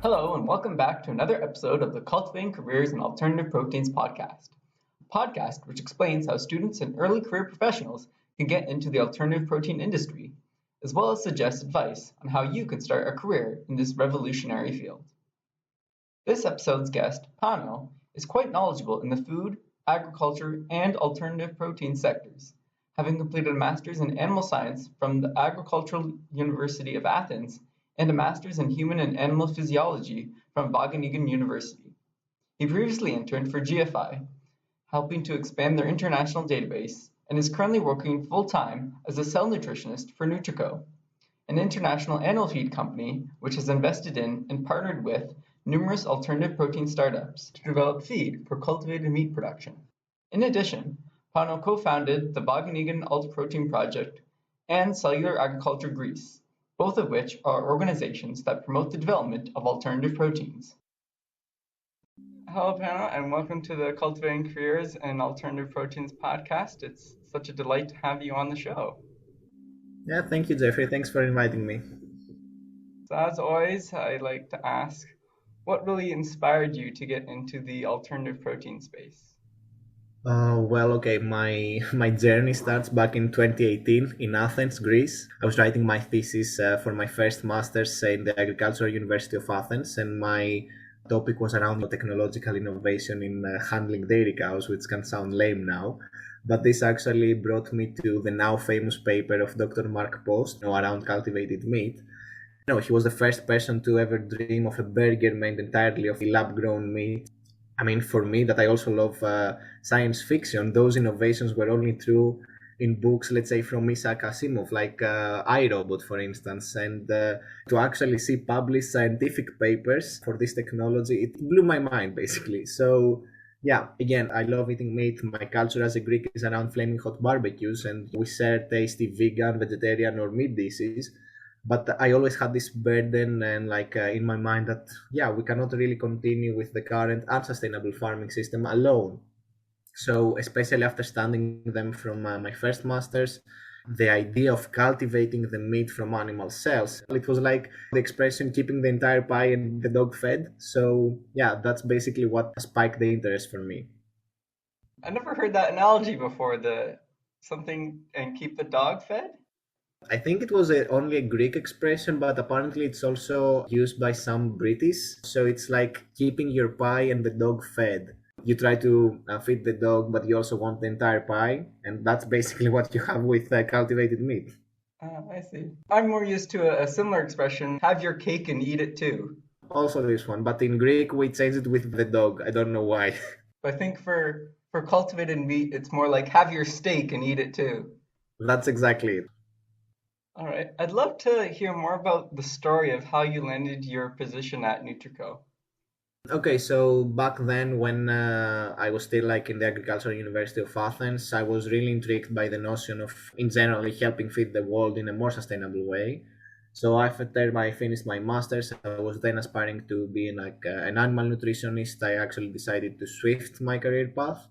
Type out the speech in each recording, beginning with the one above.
Hello, and welcome back to another episode of the Cultivating Careers in Alternative Proteins podcast, a podcast which explains how students and early career professionals can get into the alternative protein industry, as well as suggest advice on how you can start a career in this revolutionary field. This episode's guest, Pano, is quite knowledgeable in the food, agriculture, and alternative protein sectors, having completed a master's in animal science from the Agricultural University of Athens and a master's in human and animal physiology from Wageningen University. He previously interned for GFI, helping to expand their international database, and is currently working full-time as a cell nutritionist for Nutreco, an international animal feed company which has invested in and partnered with numerous alternative protein startups to develop feed for cultivated meat production. In addition, Pano co-founded the Wageningen Alternative Protein Project and Cellular Agriculture Greece, both of which are organizations that promote the development of alternative proteins. Hello, Pano, and welcome to the Cultivating Careers in Alternative Proteins podcast. It's such a delight to have you on the show. Yeah, thank you, Jeffrey. Thanks for inviting me. So as always, I like to ask, what really inspired you to get into the alternative protein space? My journey starts back in 2018 in Athens, Greece. I was writing my thesis for my first master's in the Agricultural University of Athens, and my topic was around technological innovation in handling dairy cows, which can sound lame now. But this actually brought me to the now famous paper of Dr. Mark Post, around cultivated meat. He was the first person to ever dream of a burger made entirely of lab-grown meat. I mean, for me, that I also love science fiction, those innovations were only true in books, let's say, from Isaac Asimov, like iRobot, for instance. And to actually see published scientific papers for this technology, it blew my mind, basically. So, yeah, again, I love eating meat. My culture as a Greek is around flaming hot barbecues, and we share tasty vegan, vegetarian, or meat dishes. But I always had this burden and in my mind that, we cannot really continue with the current unsustainable farming system alone. So especially after studying them from my first master's, the idea of cultivating the meat from animal cells, it was like the expression keeping the entire pie and the dog fed. So that's basically what spiked the interest for me. I never heard that analogy before, something and keep the dog fed? I think it was only a Greek expression, but apparently it's also used by some British. So it's like keeping your pie and the dog fed. You try to feed the dog, but you also want the entire pie. And that's basically what you have with cultivated meat. I see. I'm more used to a similar expression, have your cake and eat it too. Also this one, but in Greek we change it with the dog. I don't know why. I think for cultivated meat, it's more like have your steak and eat it too. That's exactly it. All right. I'd love to hear more about the story of how you landed your position at Nutreco. Okay, so back then when I was still in the Agricultural University of Athens, I was really intrigued by the notion of, in general, helping feed the world in a more sustainable way. So after I finished my master's, I was then aspiring to be an animal nutritionist. I actually decided to shift my career path.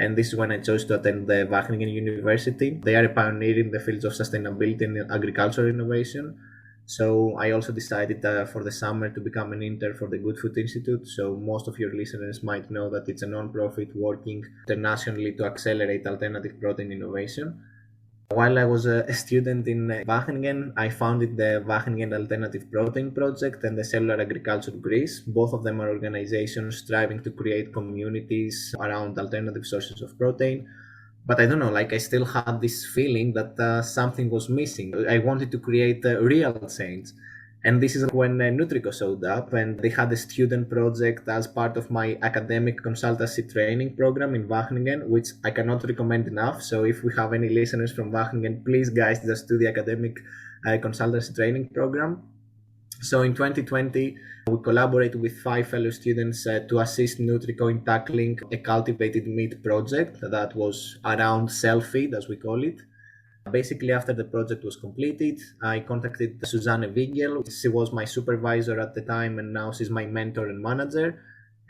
And this is when I chose to attend the Wageningen University. They are a pioneer in the fields of sustainability and agricultural innovation. So I also decided for the summer to become an intern for the Good Food Institute. So most of your listeners might know that it's a non-profit working internationally to accelerate alternative protein innovation. While I was a student in Wageningen, I founded the Wageningen Alternative Protein Project and the Cellular Agriculture Greece. Both of them are organizations striving to create communities around alternative sources of protein. But I don't know, I still had this feeling that something was missing. I wanted to create a real change. And this is when Nutreco showed up, and they had a student project as part of my academic consultancy training program in Wageningen, which I cannot recommend enough. So if we have any listeners from Wageningen, please guys, just do the academic consultancy training program. So in 2020, we collaborated with 5 fellow students to assist Nutreco in tackling a cultivated meat project that was around cell feed, as we call it. Basically, after the project was completed, I contacted Susanne Wiegel. She was my supervisor at the time, and now she's my mentor and manager.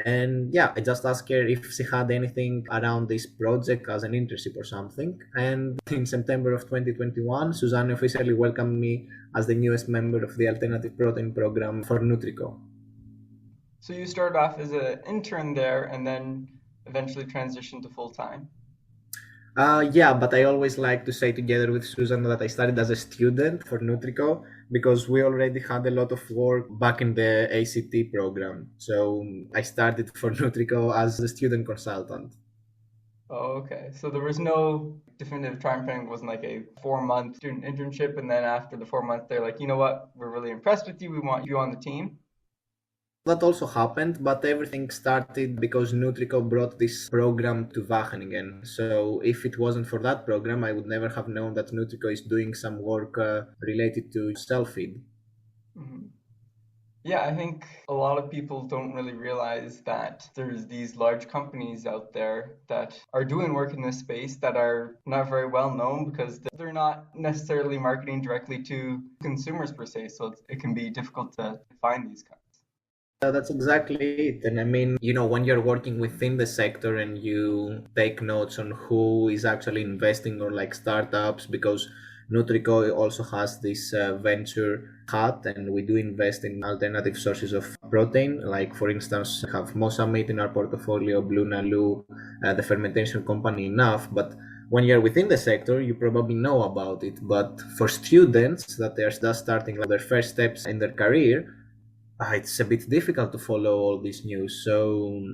And I just asked her if she had anything around this project as an internship or something. And in September of 2021, Susanne officially welcomed me as the newest member of the Alternative Protein Program for Nutreco. So you started off as an intern there and then eventually transitioned to full time. Yeah, but I always like to say together with Susan that I started as a student for Nutreco because we already had a lot of work back in the ACT program. So I started for Nutreco as a student consultant. Oh, okay. So there was no definitive time frame. It wasn't like a 4 month student internship, and then after the 4 months, they're like, you know what, we're really impressed with you. We want you on the team. That also happened, but everything started because Nutreco brought this program to Wageningen. So if it wasn't for that program, I would never have known that Nutreco is doing some work related to self-feed. Mhm. Yeah, I think a lot of people don't really realize that there's these large companies out there that are doing work in this space that are not very well known because they're not necessarily marketing directly to consumers per se. So it can be difficult to find these guys. That's exactly it. And I mean, when you're working within the sector and you take notes on who is actually investing or like startups, because Nutrico also has this venture hat and we do invest in alternative sources of protein. Like, for instance, we have Mosa meat in our portfolio, Blue Nalu, the fermentation company enough. But when you're within the sector, you probably know about it. But for students that they're just starting like, their first steps in their career, it's a bit difficult to follow all this news. So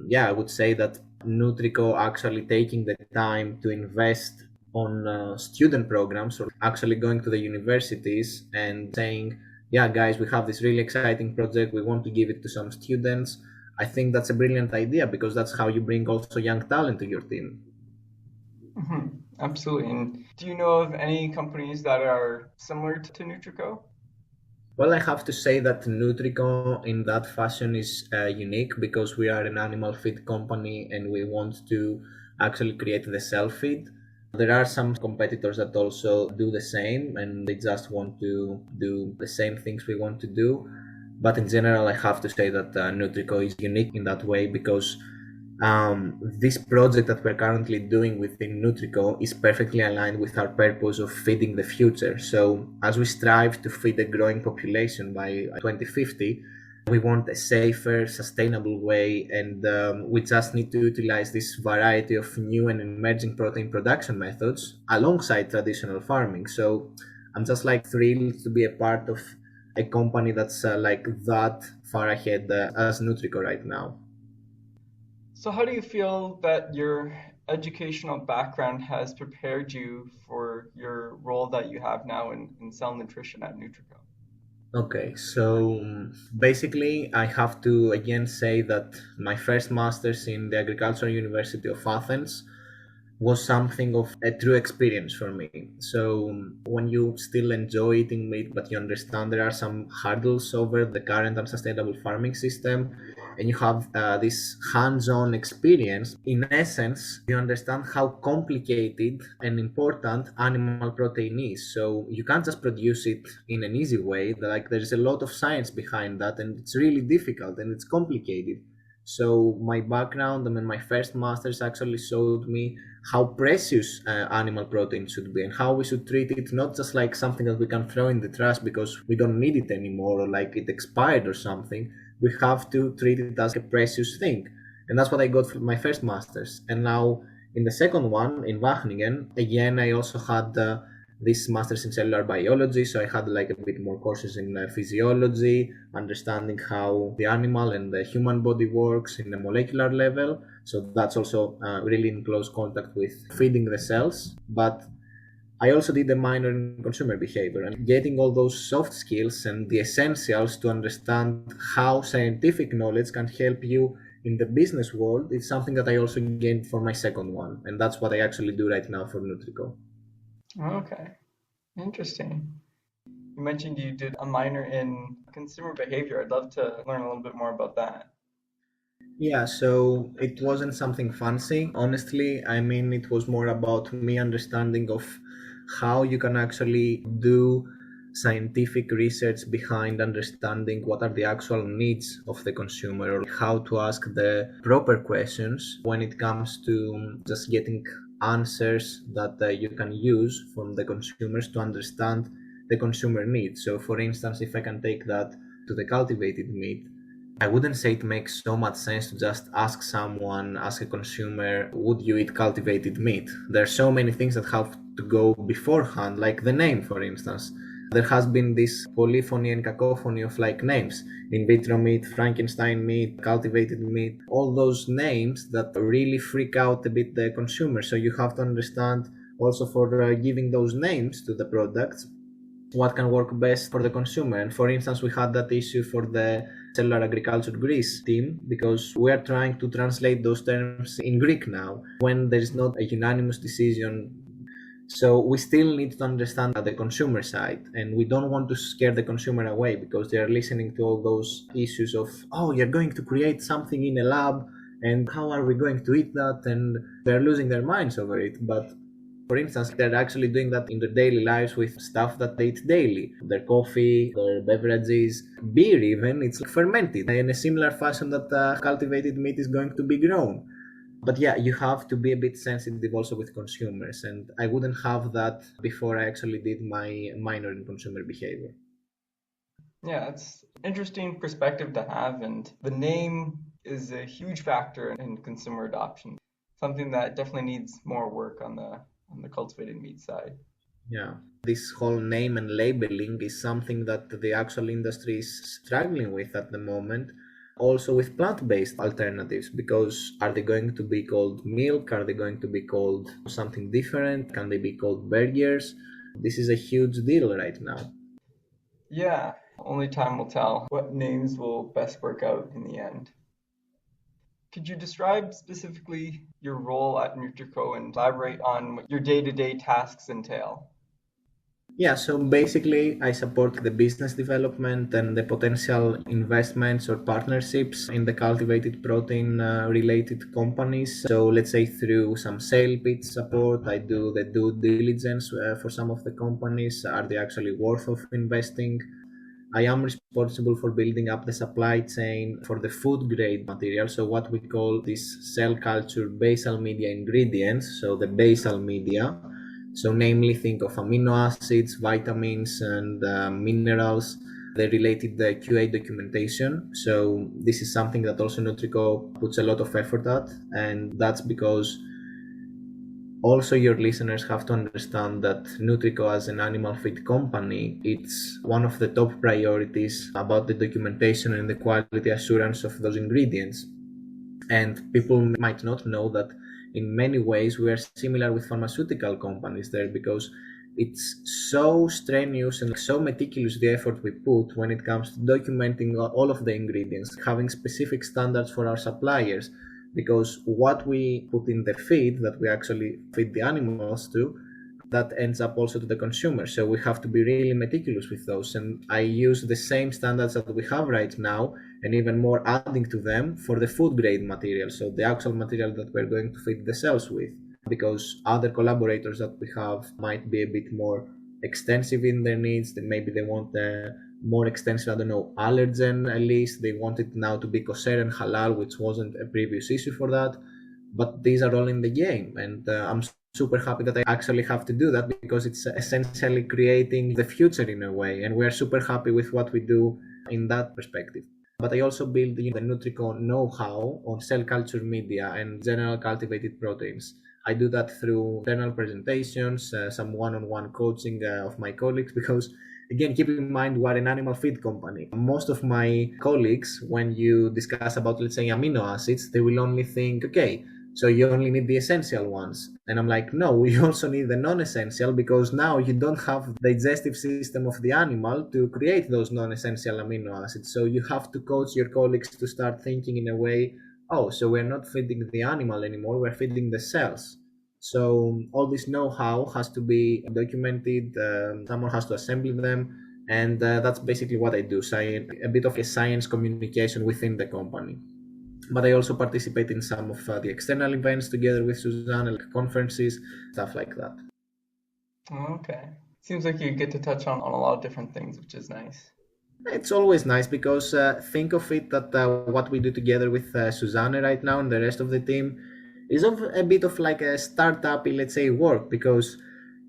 yeah, I would say that Nutrico actually taking the time to invest on student programs or actually going to the universities and saying, yeah, guys, we have this really exciting project. We want to give it to some students. I think that's a brilliant idea because that's how you bring also young talent to your team. Hmm. Absolutely. And do you know of any companies that are similar to Nutrico? Well, I have to say that Nutrico in that fashion is unique because we are an animal feed company and we want to actually create the cell feed. There are some competitors that also do the same and they just want to do the same things we want to do. But in general, I have to say that Nutrico is unique in that way because this project that we're currently doing within Nutrico is perfectly aligned with our purpose of feeding the future. So, as we strive to feed a growing population by 2050, we want a safer, sustainable way, and we just need to utilize this variety of new and emerging protein production methods alongside traditional farming. So, I'm just like thrilled to be a part of a company that's like that far ahead as Nutrico right now. So how do you feel that your educational background has prepared you for your role that you have now in cell nutrition at Nutrico? Okay, so basically, I have to again say that my first master's in the Agricultural University of Athens was something of a true experience for me. So, when you still enjoy eating meat, but you understand there are some hurdles over the current unsustainable farming system, and you have this hands on experience, in essence, you understand how complicated and important animal protein is. So, you can't just produce it in an easy way. Like, there's a lot of science behind that, and it's really difficult and it's complicated. So, my background, I mean, my first master's actually showed me how precious animal protein should be and how we should treat it not just like something that we can throw in the trash because we don't need it anymore or like it expired or something. We have to treat it as a precious thing. And that's what I got from my first master's. And now in the second one in Wageningen, again, I also had this master's in cellular biology. So I had like a bit more courses in physiology, understanding how the animal and the human body works in a molecular level. So that's also really in close contact with feeding the cells. But I also did a minor in consumer behavior and getting all those soft skills and the essentials to understand how scientific knowledge can help you in the business world is something that I also gained for my second one. And that's what I actually do right now for Nutrico. Okay, interesting. You mentioned you did a minor in consumer behavior. I'd love to learn a little bit more about that. Yeah, so it wasn't something fancy. Honestly, I mean, it was more about me understanding of how you can actually do scientific research behind understanding what are the actual needs of the consumer or how to ask the proper questions when it comes to just getting answers that you can use from the consumers to understand the consumer needs. So, for instance, if I can take that to the cultivated meat, I wouldn't say it makes so much sense to just ask someone, ask a consumer, would you eat cultivated meat? There are so many things that have to go beforehand, like the name, for instance. There has been this polyphony and cacophony of like names: in vitro meat, Frankenstein meat, cultivated meat, all those names that really freak out a bit the consumer. So you have to understand also for giving those names to the products what can work best for the consumer. And for instance, we had that issue for the Cellular Agriculture Greece team because we are trying to translate those terms in Greek now when there is not a unanimous decision. So we still need to understand the consumer side, and we don't want to scare the consumer away because they are listening to all those issues of, oh, you're going to create something in a lab and how are we going to eat that, and they're losing their minds over it. But for instance, they're actually doing that in their daily lives with stuff that they eat daily. Their coffee, their beverages, beer even, it's fermented in a similar fashion that cultivated meat is going to be grown. But yeah, you have to be a bit sensitive also with consumers, and I wouldn't have that before I actually did my minor in consumer behavior. Yeah, it's interesting perspective to have, and the name is a huge factor in consumer adoption. Something that definitely needs more work on the cultivated meat side. Yeah, this whole name and labeling is something that the actual industry is struggling with at the moment. Also with plant-based alternatives, because are they going to be called milk? Are they going to be called something different? Can they be called burgers? This is a huge deal right now. Yeah, only time will tell what names will best work out in the end. Could you describe specifically your role at Nutreco and elaborate on what your day-to-day tasks entail? Yeah, so basically, I support the business development and the potential investments or partnerships in the cultivated protein related companies. So, let's say through some sale pitch support, I do the due diligence for some of the companies. Are they actually worth of investing? I am responsible for building up the supply chain for the food grade material, so what we call this cell culture basal media ingredients, so the basal media. So, namely, think of amino acids, vitamins, and minerals, the related QA documentation. So, this is something that also Nutrico puts a lot of effort at, and that's because also your listeners have to understand that Nutrico as an animal feed company, it's one of the top priorities about the documentation and the quality assurance of those ingredients. And people might not know that in many ways we are similar with pharmaceutical companies there, because it's so strenuous and so meticulous the effort we put when it comes to documenting all of the ingredients, having specific standards for our suppliers, because what we put in the feed that we actually feed the animals to, that ends up also to the consumer. So we have to be really meticulous with those. And I use the same standards that we have right now and even more adding to them for the food grade material. So the actual material that we're going to feed the cells with, because other collaborators that we have might be a bit more extensive in their needs. Then maybe they want more extensive, I don't know, allergen list. They want it now to be kosher and halal, which wasn't a previous issue for that. But these are all in the game, and I'm super happy that I actually have to do that, because it's essentially creating the future in a way, and we are super happy with what we do in that perspective. But I also build the Nutrico know-how on cell culture media and general cultivated proteins. I do that through internal presentations, some one-on-one coaching of my colleagues, because again, keep in mind we're an animal feed company. Most of my colleagues, when you discuss about, let's say, amino acids, they will only think, okay, so you only need the essential ones. And I'm like, no, you also need the non-essential, because now you don't have the digestive system of the animal to create those non-essential amino acids. So you have to coach your colleagues to start thinking in a way, oh, so we're not feeding the animal anymore, we're feeding the cells. So all this know-how has to be documented, someone has to assemble them, and that's basically what I do. So a bit of a science communication within the company. But I also participate in some of the external events together with Susanna, like conferences, stuff like that. Okay. Seems like you get to touch on a lot of different things, which is nice. It's always nice, because think of it that what we do together with Susanna right now and the rest of the team is of a bit of like a startup, let's say, work, because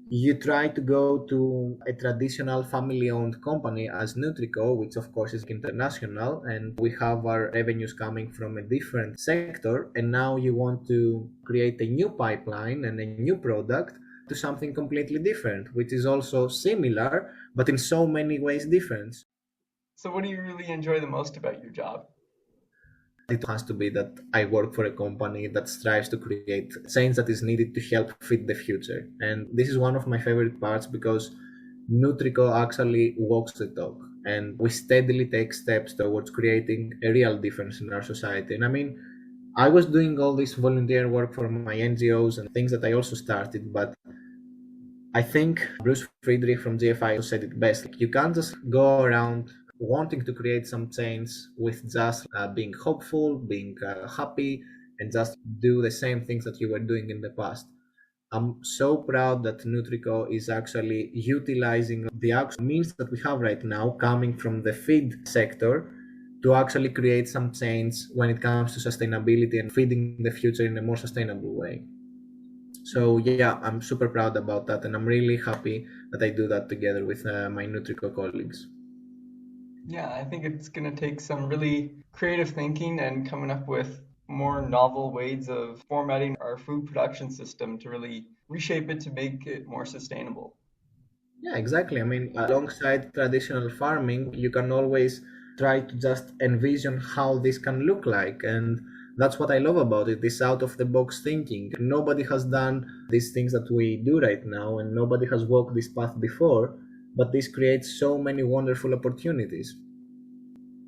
You try to go to a traditional family-owned company as Nutreco, which of course is international, and we have our revenues coming from a different sector, and now you want to create a new pipeline and a new product to something completely different, which is also similar, but in so many ways different. So what do you really enjoy the most about your job? It has to be that I work for a company that strives to create change that is needed to help fit the future. And this is one of my favorite parts because Nutrico actually walks the talk and we steadily take steps towards creating a real difference in our society. And I mean, I was doing all this volunteer work for my NGOs and things that I also started, but I think Bruce Friedrich from GFI said it best. You can't just go around wanting to create some change with just being hopeful, being happy, and just do the same things that you were doing in the past. I'm so proud that Nutrico is actually utilizing the actual means that we have right now coming from the feed sector to actually create some change when it comes to sustainability and feeding the future in a more sustainable way. So yeah, I'm super proud about that, and I'm really happy that I do that together with my Nutrico colleagues. Yeah, I think it's going to take some really creative thinking and coming up with more novel ways of formatting our food production system to really reshape it to make it more sustainable. Yeah, exactly. I mean, alongside traditional farming, you can always try to just envision how this can look like. And that's what I love about it, this out of the box thinking. Nobody has done these things that we do right now, and nobody has walked this path before, but this creates so many wonderful opportunities.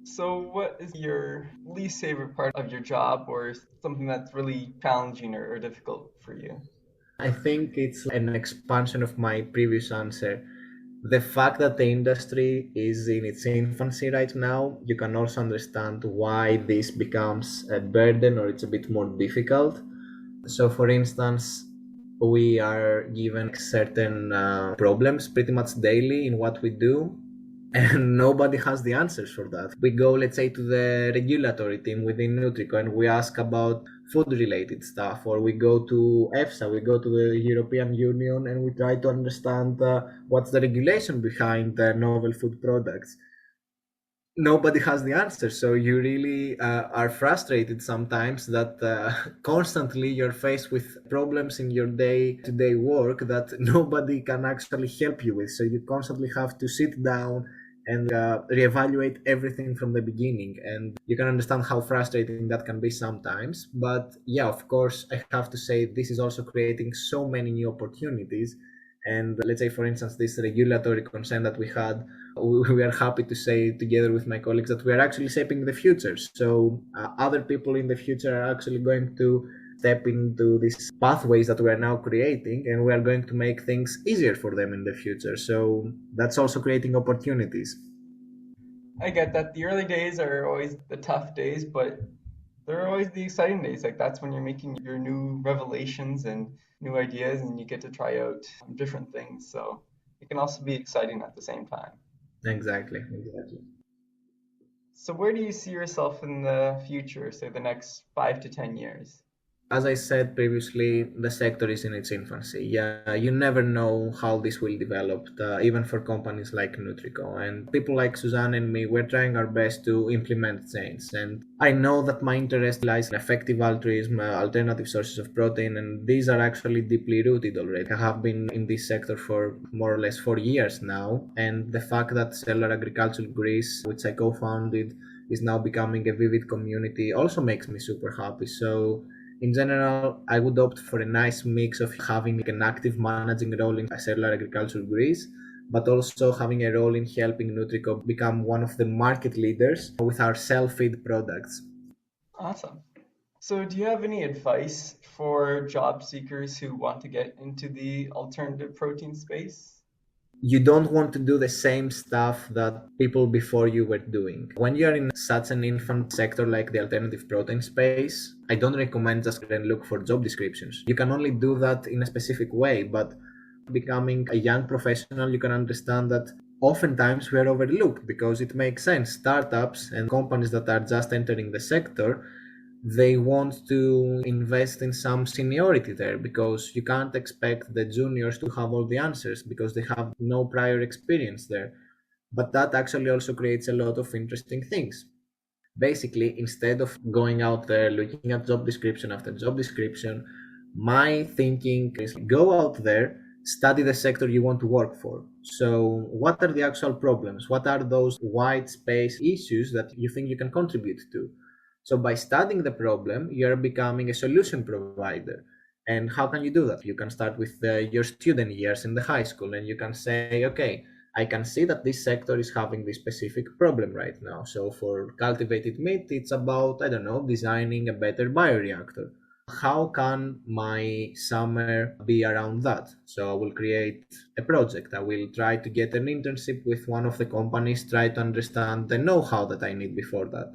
So, what is your least favorite part of your job or something that's really challenging or difficult for you? I think it's an expansion of my previous answer. The fact that the industry is in its infancy right now, you can also understand why this becomes a burden or it's a bit more difficult. So, for instance, we are given certain problems pretty much daily in what we do, and nobody has the answers for that. We go, let's say, to the regulatory team within Nutrico and we ask about food related stuff, or we go to EFSA, we go to the European Union and we try to understand what's the regulation behind novel food products. Nobody has the answer, so you really are frustrated sometimes that constantly you're faced with problems in your day-to-day work that nobody can actually help you with, so you constantly have to sit down and reevaluate everything from the beginning, and you can understand how frustrating that can be sometimes. But yeah, of course, I have to say this is also creating so many new opportunities. And let's say, for instance, this regulatory consent that we had, we are happy to say together with my colleagues that we are actually shaping the future. So other people in the future are actually going to step into these pathways that we are now creating, and we are going to make things easier for them in the future. So that's also creating opportunities. I get that the early days are always the tough days, but they're always the exciting days. Like that's when you're making your new revelations and new ideas and you get to try out different things. So it can also be exciting at the same time. Exactly, exactly. So where do you see yourself in the future, say the next 5 to 10 years? As I said previously, the sector is in its infancy. Yeah, you never know how this will develop, even for companies like Nutrico. And people like Suzanne and me, we're trying our best to implement change. And I know that my interest lies in effective altruism, alternative sources of protein, and these are actually deeply rooted already. I have been in this sector for more or less 4 years now. And the fact that Cellular Agriculture Greece, which I co-founded, is now becoming a vivid community also makes me super happy. So in general, I would opt for a nice mix of having an active managing role in Cellular Agriculture Greece, but also having a role in helping Nutrico become one of the market leaders with our cell-feed products. Awesome. So do you have any advice for job seekers who want to get into the alternative protein space? You don't want to do the same stuff that people before you were doing. When you're in such an infant sector like the alternative protein space, I don't recommend just go and look for job descriptions. You can only do that in a specific way, but becoming a young professional, you can understand that oftentimes we are overlooked because it makes sense. Startups and companies that are just entering the sector, they want to invest in some seniority there, because you can't expect the juniors to have all the answers because they have no prior experience there. But that actually also creates a lot of interesting things. Basically, instead of going out there looking at job description after job description, my thinking is go out there, study the sector you want to work for. So what are the actual problems? What are those white space issues that you think you can contribute to? So by studying the problem, you're becoming a solution provider. And how can you do that? You can start with your student years in the high school, and you can say, okay, I can see that this sector is having this specific problem right now. So for cultivated meat, it's about, I don't know, designing a better bioreactor. How can my summer be around that? So I will create a project. I will try to get an internship with one of the companies, try to understand the know-how that I need before that.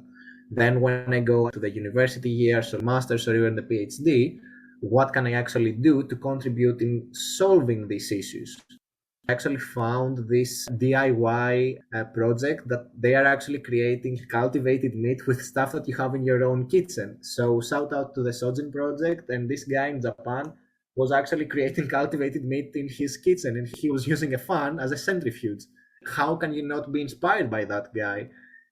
Then when I go to the university years or master's or even the PhD, what can I actually do to contribute in solving these issues? I actually found this DIY project that they are actually creating cultivated meat with stuff that you have in your own kitchen. So shout out to the Sojin project, and this guy in Japan was actually creating cultivated meat in his kitchen, and he was using a fan as a centrifuge. How can you not be inspired by that guy?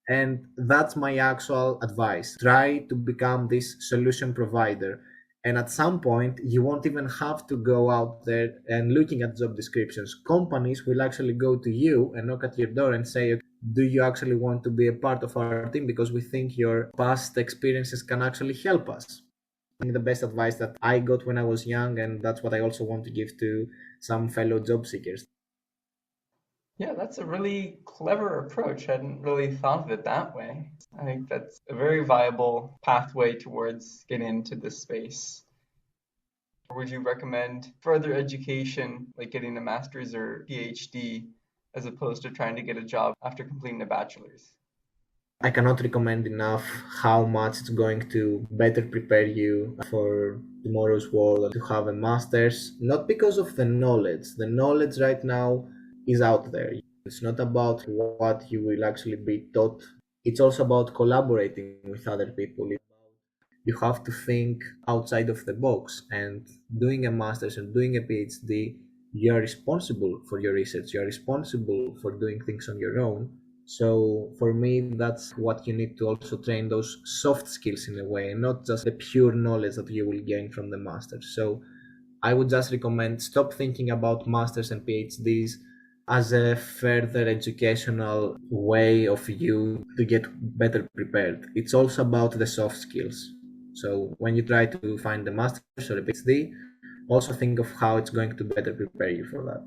And that's my actual advice. Try to become this solution provider. And at some point, you won't even have to go out there and looking at job descriptions. Companies will actually go to you and knock at your door and say, do you actually want to be a part of our team? Because we think your past experiences can actually help us. I think the best advice that I got when I was young, and that's what I also want to give to some fellow job seekers. Yeah, that's a really clever approach. I hadn't really thought of it that way. I think that's a very viable pathway towards getting into this space. Would you recommend further education, like getting a master's or PhD, as opposed to trying to get a job after completing a bachelor's? I cannot recommend enough how much it's going to better prepare you for tomorrow's world to have a master's, not because of the knowledge. The knowledge right now is out there. It's not about what you will actually be taught. It's also about collaborating with other people. You have to think outside of the box, and doing a master's and doing a PhD, you are responsible for your research. You are responsible for doing things on your own. So for me, that's what you need to also train those soft skills in a way, and not just the pure knowledge that you will gain from the master's. So I would just recommend stop thinking about masters and PhDs as a further educational way of you to get better prepared. It's also about the soft skills. So when you try to find the master's or a PhD, also think of how it's going to better prepare you for that.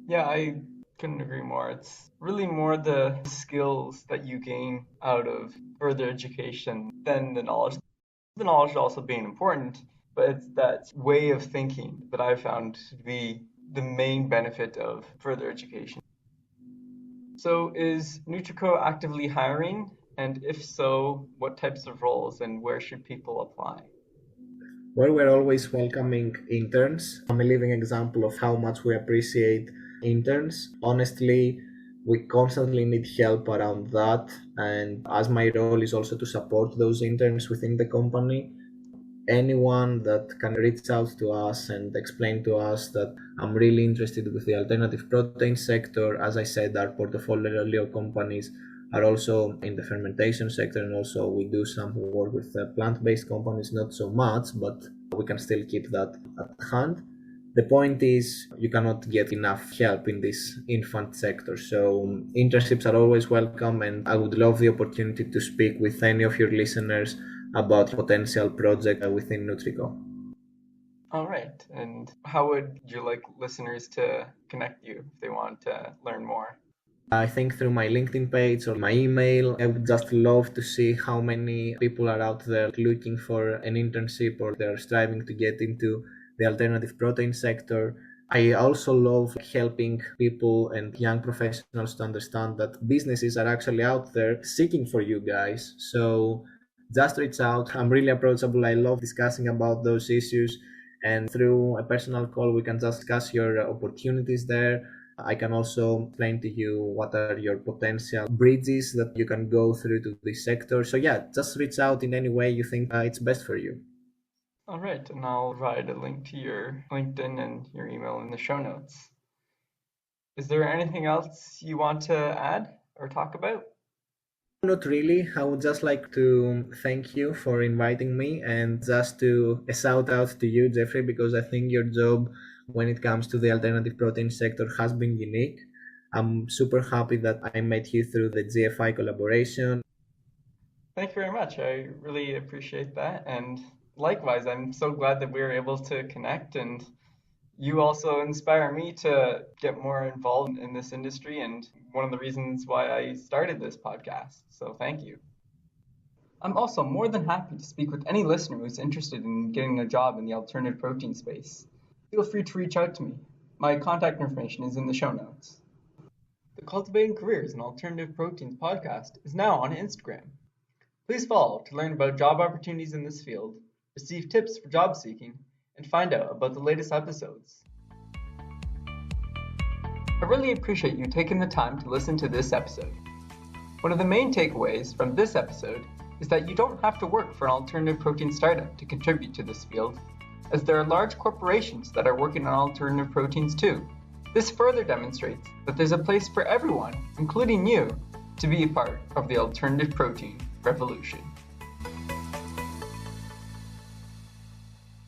Yeah, I couldn't agree more. It's really more the skills that you gain out of further education than the knowledge. The knowledge also being important, but it's that way of thinking that I found to be the main benefit of further education. So is Nutreco actively hiring? And if so, what types of roles and where should people apply? Well, we're always welcoming interns. I'm a living example of how much we appreciate interns. Honestly, we constantly need help around that. And as my role is also to support those interns within the company, anyone that can reach out to us and explain to us that I'm really interested with the alternative protein sector. As I said, our portfolio companies are also in the fermentation sector, and also we do some work with plant-based companies, not so much, but we can still keep that at hand. The point is, you cannot get enough help in this infant sector. So internships are always welcome, and I would love the opportunity to speak with any of your listeners about potential project within Nutreco. All right. And how would you like listeners to connect you if they want to learn more? I think through my LinkedIn page or my email. I would just love to see how many people are out there looking for an internship or they're striving to get into the alternative protein sector. I also love helping people and young professionals to understand that businesses are actually out there seeking for you guys. So just reach out. I'm really approachable. I love discussing about those issues. And through a personal call, we can just discuss your opportunities there. I can also explain to you what are your potential bridges that you can go through to this sector. So yeah, just reach out in any way you think it's best for you. All right, and I'll provide a link to your LinkedIn and your email in the show notes. Is there anything else you want to add or talk about? Not really. I would just like to thank you for inviting me and just to a shout out to you, Jeffrey, because I think your job when it comes to the alternative protein sector has been unique. I'm super happy that I met you through the GFI collaboration. Thank you very much. I really appreciate that. And likewise, I'm so glad that we were able to connect, and you also inspire me to get more involved in this industry, and one of the reasons why I started this podcast. So thank you. I'm also more than happy to speak with any listener who's interested in getting a job in the alternative protein space. Feel free to reach out to me. My contact information is in the show notes. The Cultivating Careers in Alternative Proteins podcast is now on Instagram. Please follow to learn about job opportunities in this field, receive tips for job seeking, and find out about the latest episodes. I really appreciate you taking the time to listen to this episode. One of the main takeaways from this episode is that you don't have to work for an alternative protein startup to contribute to this field, as there are large corporations that are working on alternative proteins too. This further demonstrates that there's a place for everyone, including you, to be a part of the alternative protein revolution.